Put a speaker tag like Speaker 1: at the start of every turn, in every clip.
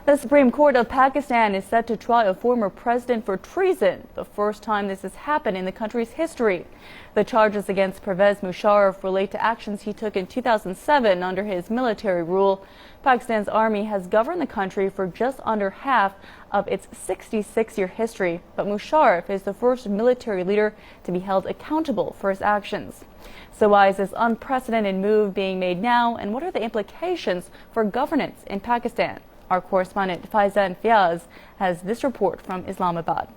Speaker 1: The Supreme Court of Pakistan is set to try a former president for treason, the first time this has happened in the country's history. The charges against Pervez Musharraf relate to actions he took in 2007 under his military rule. Pakistan's army has governed the country for just under half of its 66-year history, but Musharraf is the first military leader to be held accountable for his actions. So why is this unprecedented move being made now, and what are the implications for governance in Pakistan? Our correspondent Pervez has this report from Islamabad.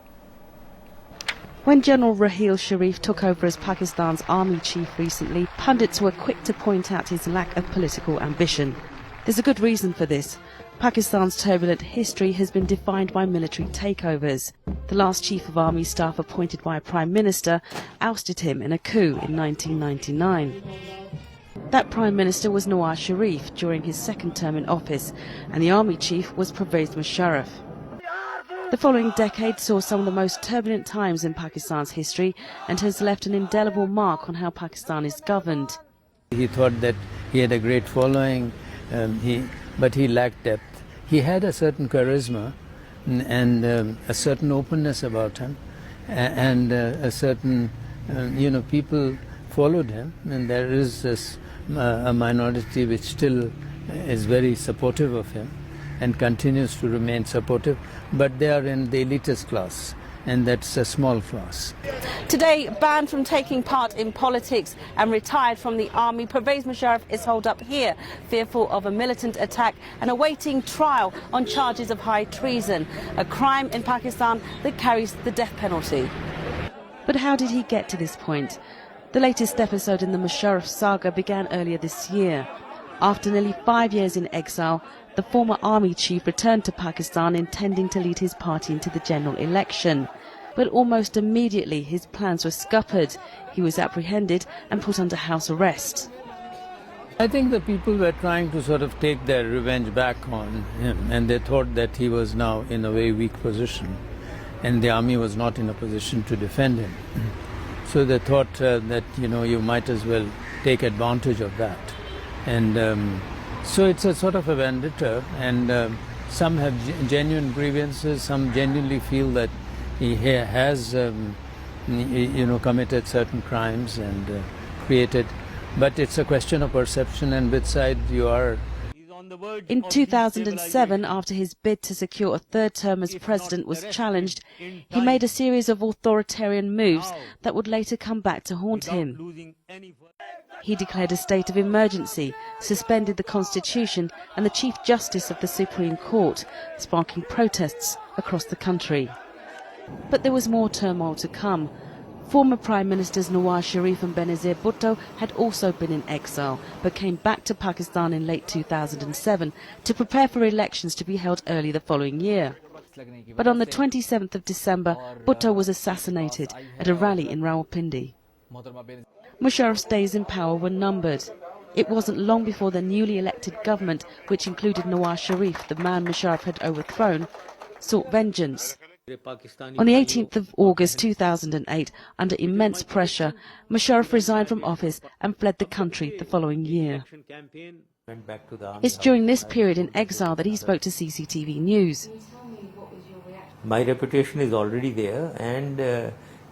Speaker 2: When General Raheel Sharif took over as Pakistan's army chief recently, pundits were quick to point out his lack of political ambition. There's a good reason for this. Pakistan's turbulent history has been defined by military takeovers. The last chief of army staff appointed by a prime minister ousted him in a coup in 1999. That prime minister was Nawaz Sharif during his second term in office, and the army chief was Pervez Musharraf. The following decade saw some of the most turbulent times in Pakistan's history and has left an indelible mark on how Pakistan is governed.
Speaker 3: He thought that he had a great following, but he lacked depth. He had a certain charisma and a certain openness about him, and a certain, people followed him, and there is a minority which still is very supportive of him and continues to remain supportive, but they are in the elitist class, and that's a small class.
Speaker 2: Today, banned from taking part in politics and retired from the army, Pervez Musharraf is holed up here, fearful of a militant attack and awaiting trial on charges of high treason, a crime in Pakistan that carries the death penalty. But how did he get to this point? The latest episode in the Musharraf saga began earlier this year. After nearly 5 years in exile, the former army chief returned to Pakistan intending to lead his party into the general election. But almost immediately his plans were scuppered. He was apprehended and put under house arrest.
Speaker 3: I think the people were trying to sort of take their revenge back on him, and they thought that he was now in a very weak position, and the army was not in a position to defend him. So they thought that, you might as well take advantage of that. And so it's a sort of a vendetta, and some have genuine grievances, some genuinely feel that he has, committed certain crimes and created, but it's a question of perception and which side you are.
Speaker 2: In 2007, after his bid to secure a third term as president was challenged, he made a series of authoritarian moves that would later come back to haunt him. He declared a state of emergency, suspended the constitution and the Chief Justice of the Supreme Court, sparking protests across the country. But there was more turmoil to come. Former Prime Ministers Nawaz Sharif and Benazir Bhutto had also been in exile, but came back to Pakistan in late 2007 to prepare for elections to be held early the following year. But on the 27th of December, Bhutto was assassinated at a rally in Rawalpindi. Musharraf's days in power were numbered. It wasn't long before the newly elected government, which included Nawaz Sharif, the man Musharraf had overthrown, sought vengeance. On the 18th of August 2008, under immense pressure, Musharraf resigned from office and fled the country the following year. It's during this period in exile that he spoke to CCTV News.
Speaker 4: My reputation is already there, and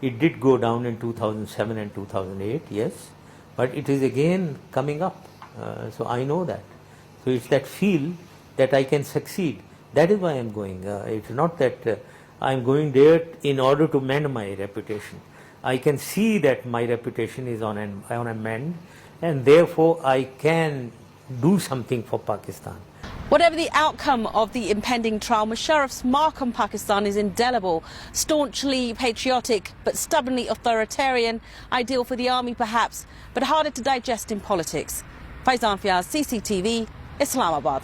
Speaker 4: it did go down in 2007 and 2008, yes, but it is again coming up, so I know that. So it's that feel that I can succeed. That is why I'm going. It's not that I'm going there in order to mend my reputation. I can see that my reputation is on a mend, and therefore I can do something for Pakistan.
Speaker 2: Whatever the outcome of the impending trial, Musharraf's mark on Pakistan is indelible. Staunchly patriotic but stubbornly authoritarian, ideal for the army perhaps, but harder to digest in politics. Pervez, CCTV, Islamabad.